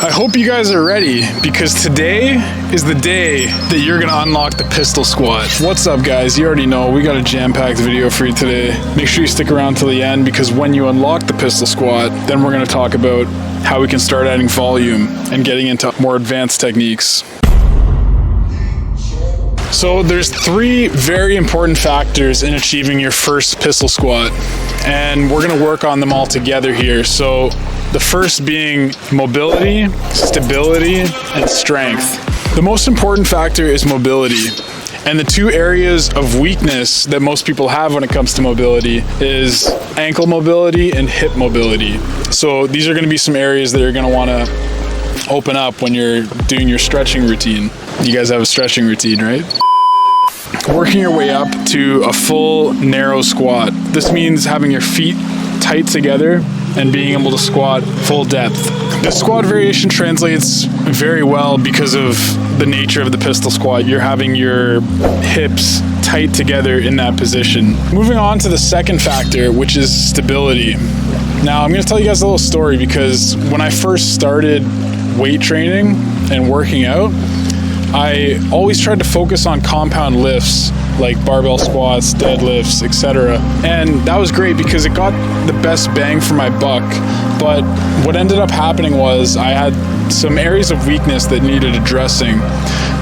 I hope you guys are ready, because today is the day that you're gonna unlock the pistol squat. What's up, guys? You already know we got a jam-packed video for you today. Make sure you stick around till the end, because when you unlock the pistol squat, then we're gonna talk about how we can start adding volume and getting into more advanced techniques. So there's 3 very important factors in achieving your first pistol squat, and we're gonna work on them all together here. So the first being mobility, stability, and strength. The most important factor is mobility. And the 2 areas of weakness that most people have when it comes to mobility is ankle mobility and hip mobility. So these are gonna be some areas that you're gonna wanna open up when you're doing your stretching routine. You guys have a stretching routine, right? Working your way up to a full narrow squat. This means having your feet tight together and being able to squat full depth. The squat variation translates very well because of the nature of the pistol squat. You're having your hips tight together in that position. Moving on to the second factor, which is stability. Now, I'm going to tell you guys a little story, because when I first started weight training and working out, I always tried to focus on compound lifts like barbell squats, deadlifts, etc. And that was great because it got the best bang for my buck. But what ended up happening was I had some areas of weakness that needed addressing.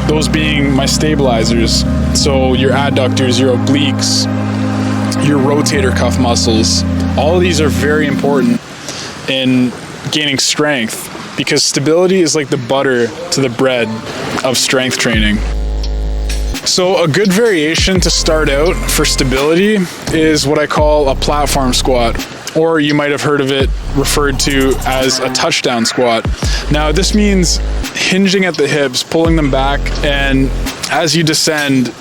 Those being my stabilizers. So your adductors, your obliques, your rotator cuff muscles. All of these are very important in gaining strength, because stability is like the butter to the bread of strength training. So a good variation to start out for stability is what I call a platform squat, or you might have heard of it referred to as a touchdown squat. Now this means hinging at the hips, pulling them back, and as you descend,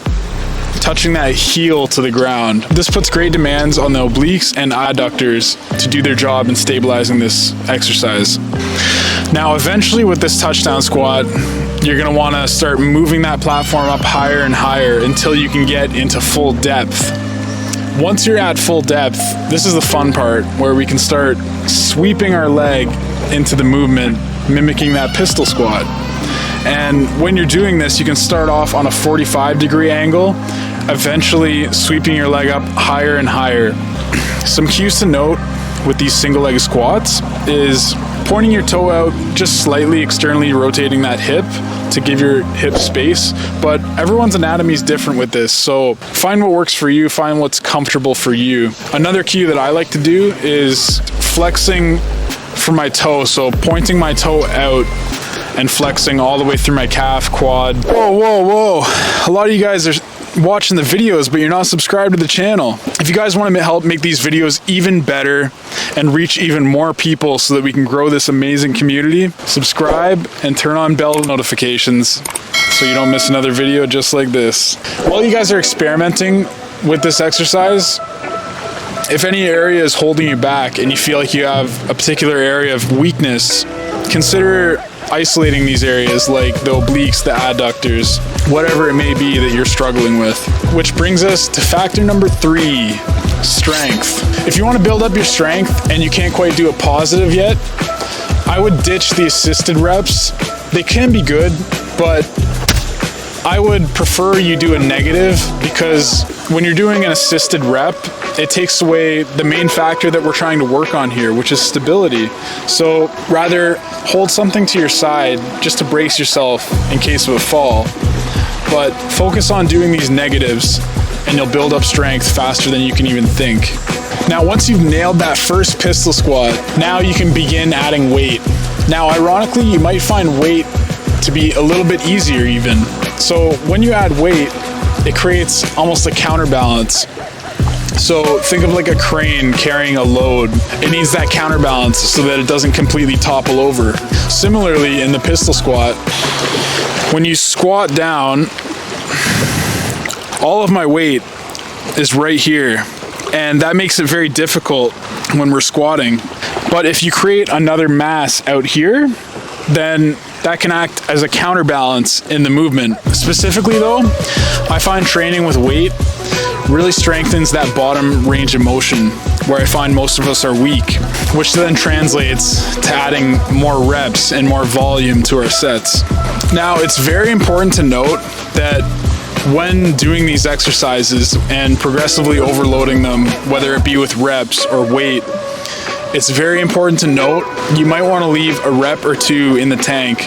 touching that heel to the ground. This puts great demands on the obliques and adductors to do their job in stabilizing this exercise. Now, eventually with this touchdown squat, you're gonna wanna start moving that platform up higher and higher until you can get into full depth. Once you're at full depth, this is the fun part, where we can start sweeping our leg into the movement, mimicking that pistol squat. And when you're doing this, you can start off on a 45-degree angle, eventually sweeping your leg up higher and higher. Some cues to note with these single leg squats is pointing your toe out just slightly, externally rotating that hip to give your hip space. But everyone's anatomy is different with this, so find what works for you, find what's comfortable for you. Another cue that I like to do is flexing from my toe, so pointing my toe out and flexing all the way through my calf, quad. Whoa, whoa, whoa. A lot of you guys are watching the videos, but you're not subscribed to the channel. If you guys want to help make these videos even better and reach even more people so that we can grow this amazing community, subscribe and turn on bell notifications so you don't miss another video just like this. While you guys are experimenting with this exercise, if any area is holding you back and you feel like you have a particular area of weakness, consider isolating these areas like the obliques, the adductors, whatever it may be that you're struggling with. Which brings us to factor number 3, strength. If you want to build up your strength and you can't quite do a positive yet, I would ditch the assisted reps. They can be good, but I would prefer you do a negative, because when you're doing an assisted rep, it takes away the main factor that we're trying to work on here, which is stability. So rather hold something to your side just to brace yourself in case of a fall, but focus on doing these negatives and you'll build up strength faster than you can even think. Now, once you've nailed that first pistol squat, now you can begin adding weight. Now, ironically, you might find weight to be a little bit easier even. So when you add weight, it creates almost a counterbalance. So think of like a crane carrying a load. It needs that counterbalance so that it doesn't completely topple over. Similarly, in the pistol squat, when you squat down, all of my weight is right here. And that makes it very difficult when we're squatting. But if you create another mass out here, then that can act as a counterbalance in the movement. Specifically though, I find training with weight really strengthens that bottom range of motion where I find most of us are weak, which then translates to adding more reps and more volume to our sets. Now, it's very important to note that when doing these exercises and progressively overloading them, whether it be with reps or weight, it's very important to note you might want to leave a rep or two in the tank,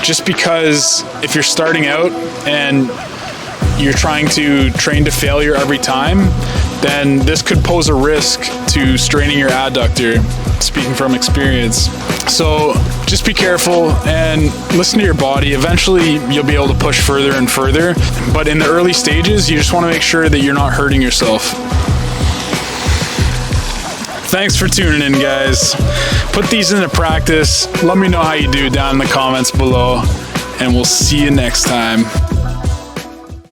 just because if you're starting out and you're trying to train to failure every time, then this could pose a risk to straining your adductor, speaking from experience. So just be careful and listen to your body. Eventually you'll be able to push further and further, but in the early stages, you just want to make sure that you're not hurting yourself. Thanks for tuning in, guys. Put these into practice. Let me know how you do down in the comments below, and we'll see you next time.